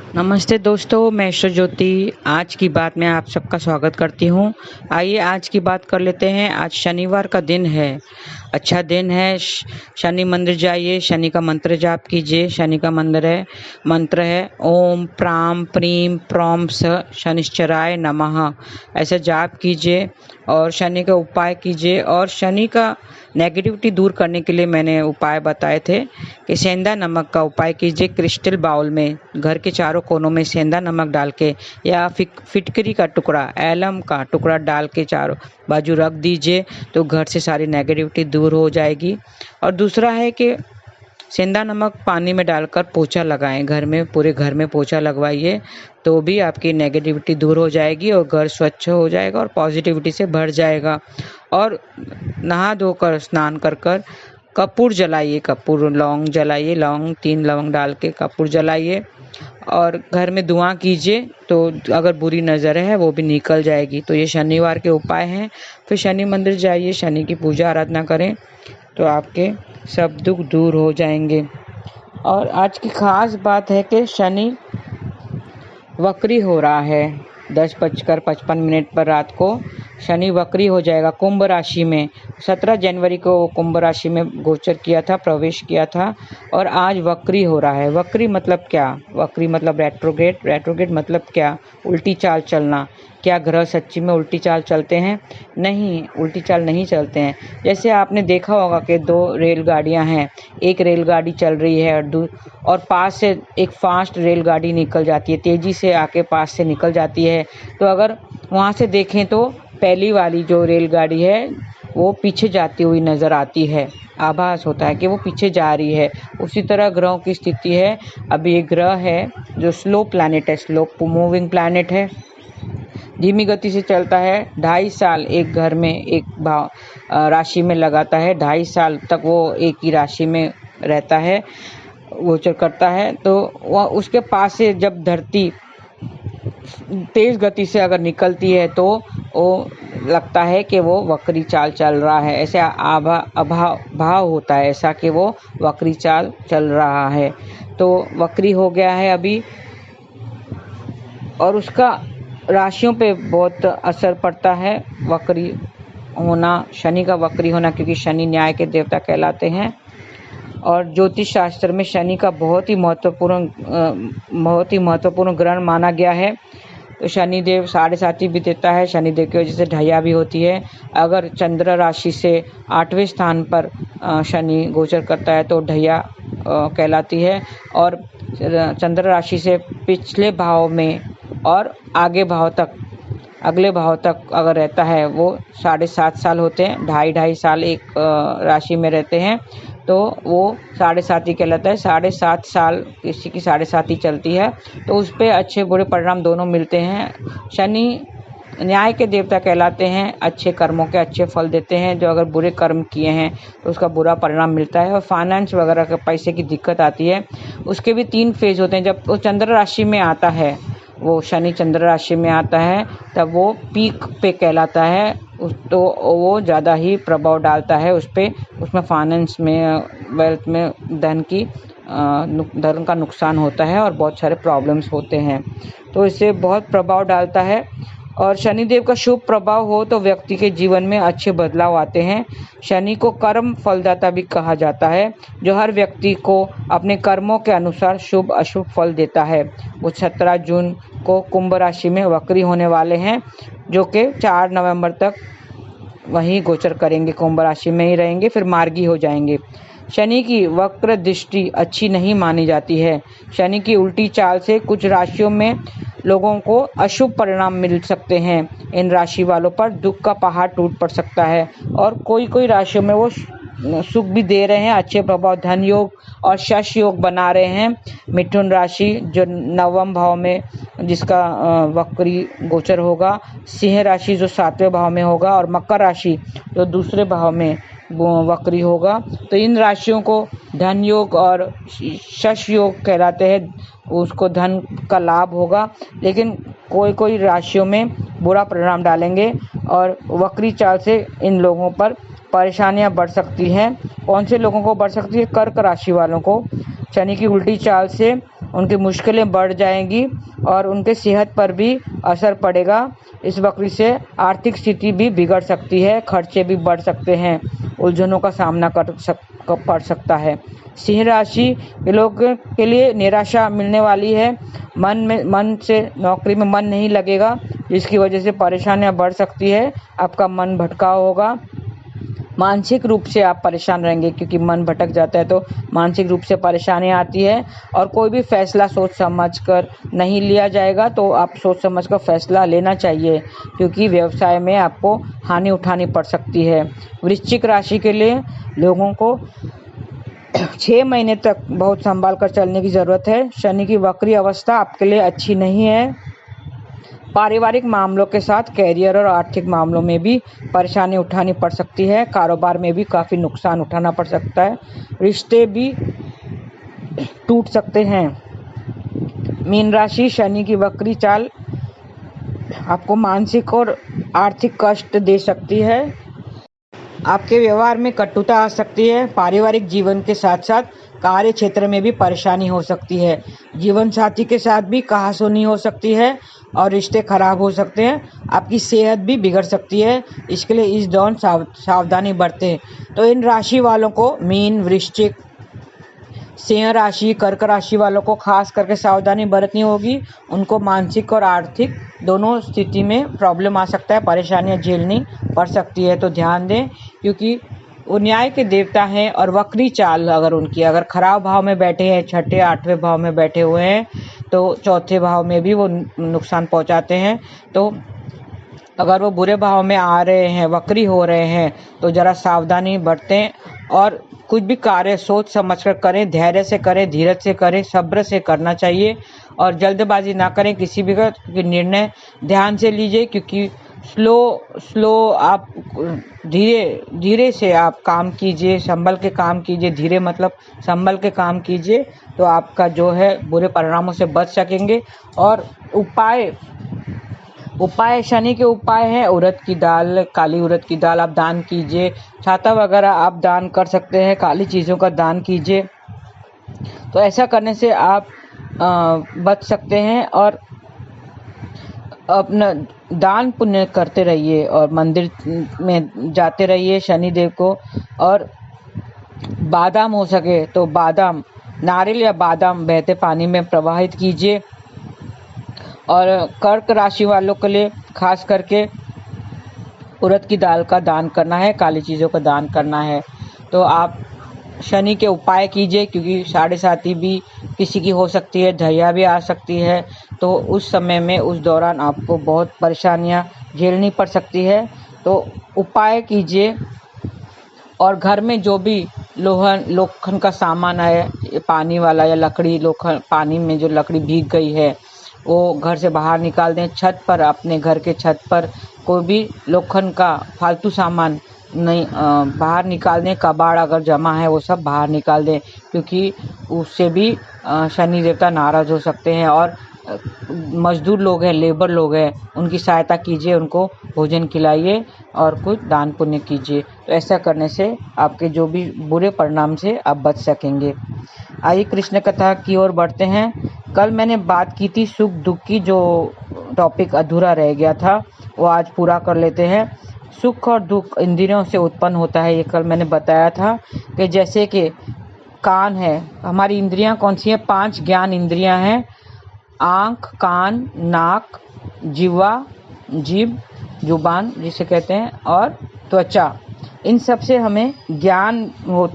नमस्ते दोस्तों, मैं ईश्वर ज्योति आज की बात में आप सबका स्वागत करती हूँ। आइए आज की बात कर लेते हैं। आज शनिवार का दिन है, अच्छा दिन है। शनि मंदिर जाइए, शनि का मंत्र जाप कीजिए। शनि का मंत्र है ओम प्राम प्रीम प्रौम स शनिश्चराय नमः। ऐसा जाप कीजिए और शनि का उपाय कीजिए। और शनि का नेगेटिविटी दूर करने के लिए मैंने उपाय बताए थे कि सेंधा नमक का उपाय कीजिए। क्रिस्टल बाउल में घर के चारों कोनों में सेंधा नमक डाल के या फिटकरी का टुकड़ा, एलम का टुकड़ा डाल के चारों बाजू रख दीजिए, तो घर से सारी नेगेटिविटी दूर हो जाएगी। और दूसरा है कि सेंधा नमक पानी में डालकर पोछा लगाएं, घर में पूरे घर में पोछा लगवाइए, तो भी आपकी नेगेटिविटी दूर हो जाएगी और घर स्वच्छ हो जाएगा और पॉजिटिविटी से भर जाएगा। और नहा धोकर स्नान कर कर कपूर जलाइए, कपूर लौंग जलाइए, लौंग 3 लौंग डाल के कपूर जलाइए और घर में दुआ कीजिए, तो अगर बुरी नज़र है वो भी निकल जाएगी। तो ये शनिवार के उपाय हैं। फिर शनि मंदिर जाइए, शनि की पूजा आराधना करें, तो आपके सब दुख दूर हो जाएंगे। और आज की खास बात है कि शनि वक्री हो रहा है। 10:55 पर रात को शनि वक्री हो जाएगा कुंभ राशि में। 17 जनवरी को वो कुंभ राशि में गोचर किया था, प्रवेश किया था, और आज वक्री हो रहा है। वक्री मतलब क्या? वक्री मतलब रेट्रोग्रेड। रेट्रोग्रेड मतलब क्या? उल्टी चाल चलना। क्या ग्रह सच्ची में उल्टी चाल चलते हैं? नहीं, उल्टी चाल नहीं चलते हैं। जैसे आपने देखा होगा कि 2 रेलगाड़ियां हैं, एक रेलगाड़ी चल रही है और पास से एक फास्ट रेलगाड़ी निकल जाती है, तेज़ी से आके पास से निकल जाती है। तो अगर वहाँ से देखें तो पहली वाली जो रेलगाड़ी है वो पीछे जाती हुई नज़र आती है, आभास होता है कि वो पीछे जा रही है। उसी तरह ग्रहों की स्थिति है। अभी एक ग्रह है जो स्लो प्लैनेट है, स्लो मूविंग प्लैनेट है, धीमी गति से चलता है। 2.5 साल एक घर में एक राशि में लगाता है। 2.5 साल तक वो एक ही राशि में रहता है, गोचर करता है। तो वह उसके पास से जब धरती तेज गति से अगर निकलती है तो वो लगता है कि वो वक्री चाल चल रहा है। ऐसे भाव होता है ऐसा कि वो वक्री चाल चल रहा है। तो वक्री हो गया है अभी, और उसका राशियों पे बहुत असर पड़ता है वक्री होना, शनि का वक्री होना, क्योंकि शनि न्याय के देवता कहलाते हैं। और ज्योतिष शास्त्र में शनि का बहुत ही महत्वपूर्ण ग्रह माना गया है। तो शनिदेव 7.5 भी देता है। शनिदेव की वजह से ढैया भी होती है। अगर चंद्र राशि से 8वें स्थान पर शनि गोचर करता है तो ढैया कहलाती है। और चंद्र राशि से पिछले भाव में और अगले भाव तक अगर रहता है वो 7.5 साल होते हैं। 2.5 साल एक राशि में रहते हैं तो वो 7.5 ही कहलाता है। 7.5 साल किसी की 7.5 ही चलती है, तो उस पर अच्छे बुरे परिणाम दोनों मिलते हैं। शनि न्याय के देवता कहलाते हैं, अच्छे कर्मों के अच्छे फल देते हैं। जो अगर बुरे कर्म किए हैं तो उसका बुरा परिणाम मिलता है। और फाइनेंस वगैरह के पैसे की दिक्कत आती है। उसके भी 3 फेज होते हैं। जब वो चंद्र राशि में आता है, वो शनि चंद्र राशि में आता है, तब वो पीक पे कहलाता है। तो वो ज़्यादा ही प्रभाव डालता है उस पर, उसमें फाइनेंस में, वेल्थ में धन का नुकसान होता है और बहुत सारे प्रॉब्लम्स होते हैं। तो इससे बहुत प्रभाव डालता है। और शनिदेव का शुभ प्रभाव हो तो व्यक्ति के जीवन में अच्छे बदलाव आते हैं। शनि को कर्म फलदाता भी कहा जाता है, जो हर व्यक्ति को अपने कर्मों के अनुसार शुभ अशुभ फल देता है। वो 17 जून को कुंभ राशि में वक्री होने वाले हैं, जो कि 4 नवंबर तक वहीं गोचर करेंगे, कुंभ राशि में ही रहेंगे, फिर मार्गी हो जाएंगे। शनि की वक्र दृष्टि अच्छी नहीं मानी जाती है। शनि की उल्टी चाल से कुछ राशियों में लोगों को अशुभ परिणाम मिल सकते हैं। इन राशि वालों पर दुख का पहाड़ टूट पड़ सकता है। और कोई राशियों में वो सुख भी दे रहे हैं, अच्छे प्रभाव, धन योग और शश योग बना रहे हैं। मिथुन राशि जो 9वें भाव में जिसका वक्री गोचर होगा, सिंह राशि जो 7वें भाव में होगा, और मकर राशि जो 2 भाव में वक्री होगा। तो इन राशियों को धन योग और शश योग कहलाते हैं, उसको धन का लाभ होगा। लेकिन कोई राशियों में बुरा परिणाम डालेंगे और वक्री चाल से इन लोगों पर परेशानियां बढ़ सकती हैं। कौन से लोगों को बढ़ सकती है? कर्क राशि वालों को। शनि की उल्टी चाल से उनकी मुश्किलें बढ़ जाएंगी और उनके सेहत पर भी असर पड़ेगा। इस वक्री से आर्थिक स्थिति भी बिगड़ सकती है, खर्चे भी बढ़ सकते हैं, उलझनों का सामना पड़ सकता है। सिंह राशि के लोग के लिए निराशा मिलने वाली है। मन से नौकरी में मन नहीं लगेगा, जिसकी वजह से परेशानियां बढ़ सकती है। आपका मन भटकाव होगा, मानसिक रूप से आप परेशान रहेंगे, क्योंकि मन भटक जाता है तो मानसिक रूप से परेशानी आती है। और कोई भी फैसला सोच समझकर नहीं लिया जाएगा, तो आप सोच समझकर फैसला लेना चाहिए, क्योंकि व्यवसाय में आपको हानि उठानी पड़ सकती है। वृश्चिक राशि के लिए लोगों को 6 महीने तक बहुत संभाल कर चलने की जरूरत है। शनि की वक्री अवस्था आपके लिए अच्छी नहीं है। पारिवारिक मामलों के साथ कैरियर और आर्थिक मामलों में भी परेशानी उठानी पड़ सकती है। कारोबार में भी काफ़ी नुकसान उठाना पड़ सकता है। रिश्ते भी टूट सकते हैं। मीन राशि, शनि की वक्री चाल आपको मानसिक और आर्थिक कष्ट दे सकती है। आपके व्यवहार में कटुता आ सकती है। पारिवारिक जीवन के साथ साथ कार्य क्षेत्र में भी परेशानी हो सकती है। जीवन साथी के साथ भी कहासुनी हो सकती है और रिश्ते खराब हो सकते हैं। आपकी सेहत भी बिगड़ सकती है, इसके लिए इस दौरान सावधानी बरतें। तो इन राशि वालों को, मीन, वृश्चिक, सिंह राशि, कर्क राशि वालों को खास करके सावधानी बरतनी होगी। उनको मानसिक और आर्थिक दोनों स्थिति में प्रॉब्लम आ सकता है, परेशानियां झेलनी पड़ सकती है। तो ध्यान दें, क्योंकि वो न्याय के देवता हैं और वक्री चाल अगर खराब भाव में बैठे हैं, छठे 8वें भाव में बैठे हुए हैं, तो चौथे भाव में भी वो नुकसान पहुंचाते हैं। तो अगर वो बुरे भाव में आ रहे हैं, वक्री हो रहे हैं, तो जरा सावधानी बरतें और कुछ भी कार्य सोच समझकर करें, धैर्य से करें, धीरज से करें, सब्र से करना चाहिए और जल्दबाजी ना करें। किसी भी निर्णय ध्यान से लीजिए, क्योंकि स्लो आप धीरे से आप काम कीजिए, संभल के काम कीजिए। धीरे मतलब संभल के काम कीजिए, तो आपका जो है बुरे परिणामों से बच सकेंगे। और उपाय शनि के उपाय हैं उड़द की दाल, काली उड़द की दाल आप दान कीजिए। छाता वगैरह आप दान कर सकते हैं, काली चीज़ों का दान कीजिए। तो ऐसा करने से आप बच सकते हैं और अपना दान पुण्य करते रहिए और मंदिर में जाते रहिए शनिदेव को। और बादाम हो सके तो बादाम, नारियल या बादाम बहते पानी में प्रवाहित कीजिए। और कर्क राशि वालों के लिए खास करके उड़द की दाल का दान करना है, काली चीज़ों का दान करना है। तो आप शनि के उपाय कीजिए, क्योंकि 7.5 भी किसी की हो सकती है, धैर्य भी आ सकती है। तो उस समय में, उस दौरान आपको बहुत परेशानियां झेलनी पड़ सकती है। तो उपाय कीजिए और घर में जो भी लोखंड का सामान है, पानी वाला या लकड़ी, पानी में जो लकड़ी भीग गई है वो घर से बाहर निकाल दें। छत पर, अपने घर के छत पर कोई भी लोखंड का फालतू सामान नहीं बाहर निकाल दें। कबाड़ अगर जमा है वो सब बाहर निकाल दें, क्योंकि उससे भी शनि देवता नाराज हो सकते हैं। और मजदूर लोग हैं, लेबर लोग हैं, उनकी सहायता कीजिए, उनको भोजन खिलाइए और कुछ दान पुण्य कीजिए। तो ऐसा करने से आपके जो भी बुरे परिणाम से आप बच सकेंगे। आइए कृष्ण कथा की ओर बढ़ते हैं। कल मैंने बात की थी सुख दुख की, जो टॉपिक अधूरा रह गया था वो आज पूरा कर लेते हैं। सुख और दुख इंद्रियों से उत्पन्न होता है, ये कल मैंने बताया था। कि जैसे कि कान है, हमारी इंद्रियां कौन सी हैं? 5 ज्ञान इंद्रियां हैं। आँख, कान, नाक, जिह्वा, जीभ, जुबान जिसे कहते हैं, और त्वचा। इन सब से हमें ज्ञान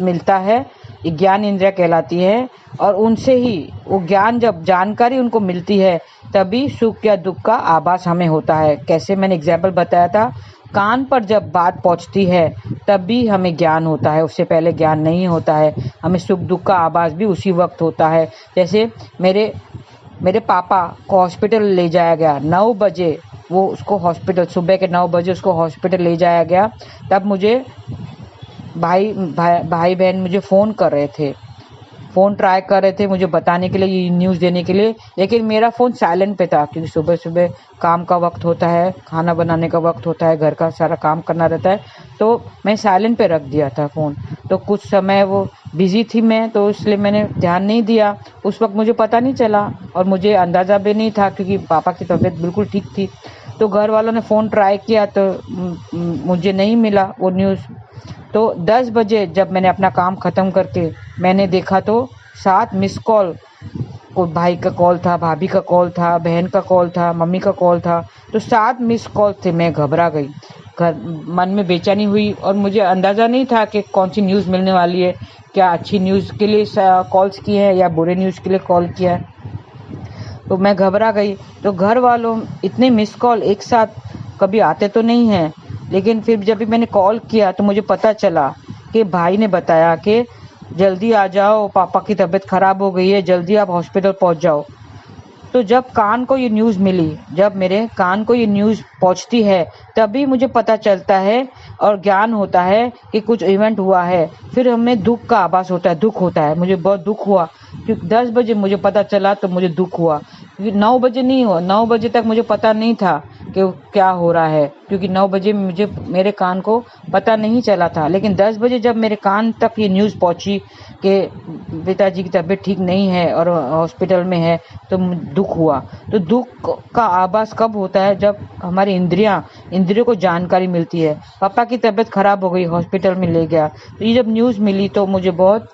मिलता है, ये ज्ञान इंद्रिया कहलाती है। और उनसे ही वो ज्ञान, जब जानकारी उनको मिलती है, तभी सुख या दुख का आभास हमें होता है। कैसे? मैंने एग्जाम्पल बताया था, कान पर जब बात पहुंचती है तभी हमें ज्ञान होता है, उससे पहले ज्ञान नहीं होता है। हमें सुख दुख का आभास भी उसी वक्त होता है। जैसे मेरे पापा को हॉस्पिटल ले जाया गया 9 बजे, वो उसको हॉस्पिटल सुबह के 9 बजे उसको हॉस्पिटल ले जाया गया। तब मुझे भाई बहन मुझे फ़ोन कर रहे थे फ़ोन ट्राई कर रहे थे मुझे बताने के लिए, ये न्यूज़ देने के लिए, लेकिन मेरा फ़ोन साइलेंट पे था क्योंकि सुबह-सुबह काम का वक़्त होता है, खाना बनाने का वक़्त होता है, घर का सारा काम करना रहता है, तो मैं साइलेंट पे रख दिया था फ़ोन। तो कुछ समय वो बिज़ी थी मैं, तो इसलिए मैंने ध्यान नहीं दिया। उस वक़्त मुझे पता नहीं चला और मुझे अंदाज़ा भी नहीं था क्योंकि पापा की तबीयत बिल्कुल ठीक थी। तो घर वालों ने फ़ोन ट्राई किया तो मुझे नहीं मिला वो न्यूज़। तो 10 बजे जब मैंने अपना काम ख़त्म करके मैंने देखा तो 7 मिस्ड कॉल, कोई भाई का कॉल था, भाभी का कॉल था, बहन का कॉल था, मम्मी का कॉल था, तो 7 मिस्ड कॉल थे। मैं घबरा गई, घर मन में बेचैनी हुई और मुझे अंदाज़ा नहीं था कि कौन सी न्यूज़ मिलने वाली है, क्या अच्छी न्यूज़ के लिए कॉल्स किए हैं या बुरे न्यूज़ के लिए कॉल किया है। तो मैं घबरा गई। तो घर वालों इतने मिस्ड कॉल एक साथ कभी आते तो नहीं हैं, लेकिन फिर जब भी मैंने कॉल किया तो मुझे पता चला कि भाई ने बताया कि जल्दी आ जाओ, पापा की तबीयत ख़राब हो गई है, जल्दी आप हॉस्पिटल पहुंच जाओ। तो जब कान को ये न्यूज़ मिली, जब मेरे कान को ये न्यूज़ पहुंचती है, तभी मुझे पता चलता है और ज्ञान होता है कि कुछ इवेंट हुआ है। फिर हमें दुःख का आभास होता है, दुःख होता है। मुझे बहुत दुःख हुआ क्योंकि 10 बजे मुझे पता चला तो मुझे दुःख हुआ, क्योंकि 9 बजे नहीं हुआ, 9 बजे तक मुझे पता नहीं था कि क्या हो रहा है, क्योंकि 9 बजे मुझे मेरे कान को पता नहीं चला था। लेकिन 10 बजे जब मेरे कान तक ये न्यूज़ पहुंची कि पिताजी की तबीयत ठीक नहीं है और हॉस्पिटल में है, तो दुःख हुआ। तो दुःख का आभास कब होता है? जब हमारी इंद्रियों को जानकारी मिलती है। पापा की तबीयत खराब हो गई, हॉस्पिटल में ले गया, तो ये जब न्यूज़ मिली तो मुझे बहुत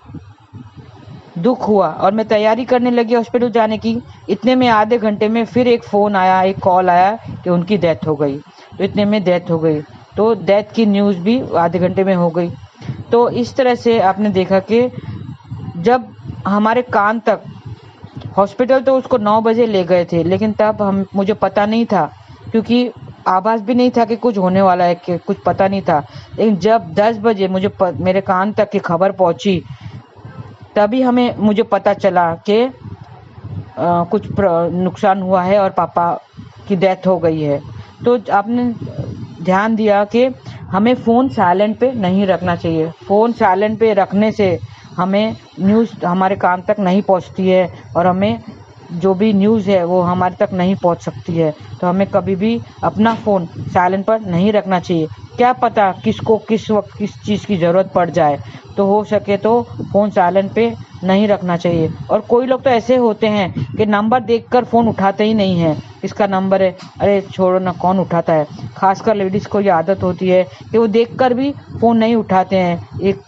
दुःख हुआ और मैं तैयारी करने लगी हॉस्पिटल जाने की। इतने में आधे घंटे में फिर एक फ़ोन आया, एक कॉल आया कि उनकी डेथ हो गई। तो इतने में डेथ हो गई, तो डेथ की न्यूज़ भी आधे घंटे में हो गई। तो इस तरह से आपने देखा कि जब हमारे कान तक, हॉस्पिटल तो उसको 9 बजे ले गए थे, लेकिन तब मुझे पता नहीं था, क्योंकि आभास भी नहीं था कि कुछ होने वाला है, कि कुछ पता नहीं था। लेकिन जब 10 बजे मेरे कान तक की खबर पहुंची, तभी मुझे पता चला कि कुछ नुकसान हुआ है और पापा की डेथ हो गई है। तो आपने ध्यान दिया कि हमें फ़ोन साइलेंट पे नहीं रखना चाहिए। फ़ोन साइलेंट पे रखने से हमें न्यूज़ हमारे कान तक नहीं पहुंचती है और हमें जो भी न्यूज़ है वो हमारे तक नहीं पहुंच सकती है। तो हमें कभी भी अपना फ़ोन साइलेंट पर नहीं रखना चाहिए। क्या पता किसको किस वक्त किस चीज़ की ज़रूरत पड़ जाए, तो हो सके तो फ़ोन साइलेंट पे नहीं रखना चाहिए। और कोई लोग तो ऐसे होते हैं कि नंबर देखकर फ़ोन उठाते ही नहीं हैं, किसका नंबर है, अरे छोड़ो ना, कौन उठाता है। खासकर लेडीज़ को ये आदत होती है कि वो देखकर भी फ़ोन नहीं उठाते हैं। एक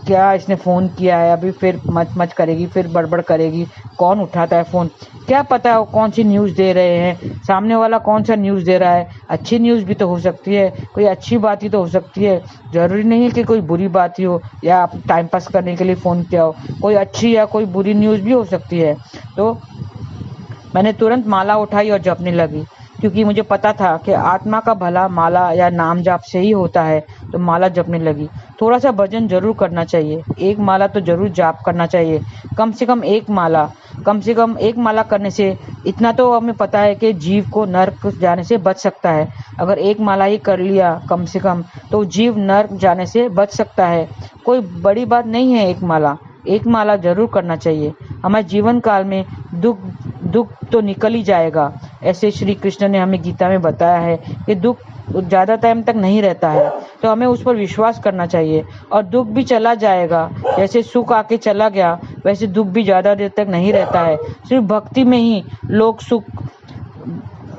क्या इसने फ़ोन किया है, अभी फिर मच करेगी, फिर बड़बड़ करेगी, कौन उठाता है फ़ोन। क्या पता वो कौन सी न्यूज़ दे रहे हैं, सामने वाला कौन सा न्यूज़ दे रहा है। अच्छी न्यूज़ भी तो हो सकती है, कोई अच्छी बात ही तो हो सकती है। ज़रूरी नहीं है कि कोई बुरी बात ही हो या आप टाइम पास करने के लिए फ़ोन किया हो। कोई अच्छी या कोई बुरी न्यूज़ भी हो सकती है। तो मैंने तुरंत माला उठाई और जपने लगी, क्योंकि मुझे पता था कि आत्मा का भला माला या नाम जाप से ही होता है। तो माला जपने लगी। थोड़ा सा भजन जरूर करना चाहिए, एक माला तो जरूर जाप करना चाहिए, कम से कम एक माला करने से इतना तो हमें पता है कि जीव को नर्क जाने से बच सकता है। अगर एक माला ही कर लिया कम से कम, तो जीव नर्क जाने से बच सकता है। कोई बड़ी बात नहीं है एक माला जरूर करना चाहिए। हमारे जीवन काल में दुख तो निकल ही जाएगा। ऐसे श्री कृष्ण ने हमें गीता में बताया है कि दुख ज़्यादा टाइम तक नहीं रहता है, तो हमें उस पर विश्वास करना चाहिए और दुख भी चला जाएगा। जैसे सुख आके चला गया, वैसे दुख भी ज़्यादा देर तक नहीं रहता है। सिर्फ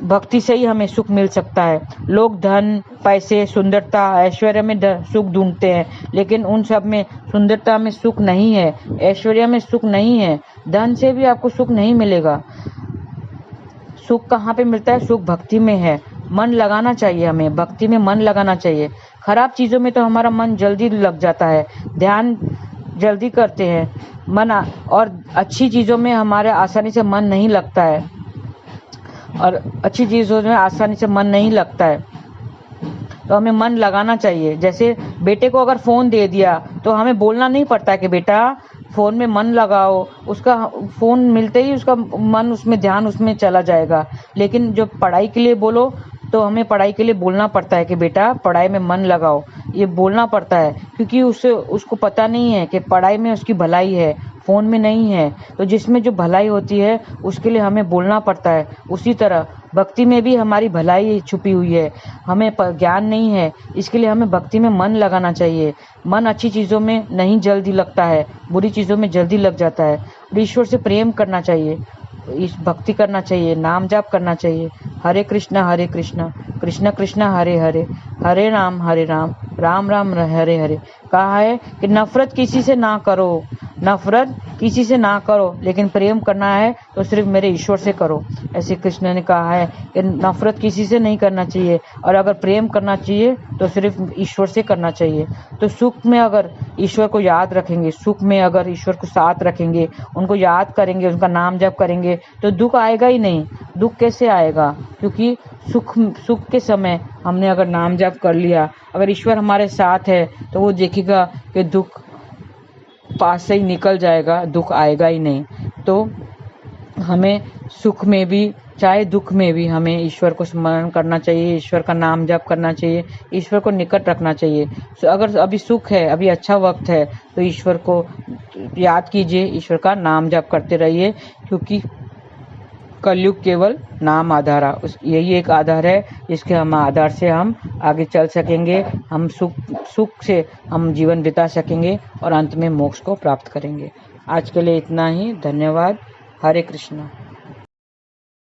भक्ति से ही हमें सुख मिल सकता है। लोग धन, पैसे, सुंदरता, ऐश्वर्य में सुख ढूंढते हैं, लेकिन उन सब में सुंदरता में सुख नहीं है, ऐश्वर्य में सुख नहीं है, धन से भी आपको सुख नहीं मिलेगा। सुख कहाँ पे मिलता है? सुख भक्ति में है। मन लगाना चाहिए, हमें भक्ति में मन लगाना चाहिए। खराब चीज़ों में तो हमारा मन जल्दी लग जाता है, ध्यान जल्दी करते हैं और अच्छी चीज़ों में हमारे आसानी से मन नहीं लगता है, और अच्छी चीज़ों में आसानी से मन नहीं लगता है। तो हमें मन लगाना चाहिए। जैसे बेटे को अगर फ़ोन दे दिया तो हमें बोलना नहीं पड़ता है कि बेटा फ़ोन में मन लगाओ, उसका फ़ोन मिलते ही उसका मन उसमें, ध्यान उसमें चला जाएगा। लेकिन जब पढ़ाई के लिए बोलो तो हमें पढ़ाई के लिए बोलना पड़ता है कि बेटा पढ़ाई में मन लगाओ, ये बोलना पड़ता है, क्योंकि उसको पता नहीं है कि पढ़ाई में उसकी भलाई है, फ़ोन में नहीं है। तो जिसमें जो भलाई होती है उसके लिए हमें बोलना पड़ता है। उसी तरह भक्ति में भी हमारी भलाई छुपी हुई है। हमें ज्ञान नहीं है, इसके लिए हमें भक्ति में मन लगाना चाहिए। मन अच्छी चीज़ों में नहीं जल्दी लगता है, बुरी चीज़ों में जल्दी लग जाता है। और ईश्वर से प्रेम करना चाहिए, इस भक्ति करना चाहिए, नाम जाप करना चाहिए। हरे कृष्णा कृष्ण कृष्ण हरे हरे, हरे राम राम राम हरे हरे। कहा है कि नफरत किसी से ना करो, नफरत किसी से ना करो, लेकिन प्रेम करना है तो सिर्फ मेरे ईश्वर से करो। ऐसे कृष्ण ने कहा है कि नफरत किसी से नहीं करना चाहिए, और अगर प्रेम करना चाहिए तो सिर्फ ईश्वर से करना चाहिए। तो सुख में अगर ईश्वर को याद रखेंगे, सुख में अगर ईश्वर को साथ रखेंगे, उनको याद करेंगे, उनका नाम जप करेंगे, तो दुख आएगा ही नहीं। दुख कैसे आएगा? क्योंकि सुख के समय हमने अगर नाम जप कर लिया, अगर ईश्वर हमारे साथ है, तो वो देखेगा कि दुख पास से ही निकल जाएगा, दुख आएगा ही नहीं। तो हमें सुख में भी चाहे दुख में भी हमें ईश्वर को स्मरण करना चाहिए, ईश्वर का नाम जप करना चाहिए, ईश्वर को निकट रखना चाहिए। अगर अभी सुख है, अभी अच्छा वक्त है, तो ईश्वर को याद कीजिए, ईश्वर का नाम जप करते रहिए, क्योंकि कलयुग केवल नाम आधारा, यही एक आधार है जिसके हम आधार से हम आगे चल सकेंगे। हम सुख से हम जीवन बिता सकेंगे और अंत में मोक्ष को प्राप्त करेंगे। आज के लिए इतना ही। धन्यवाद। हरे कृष्णा।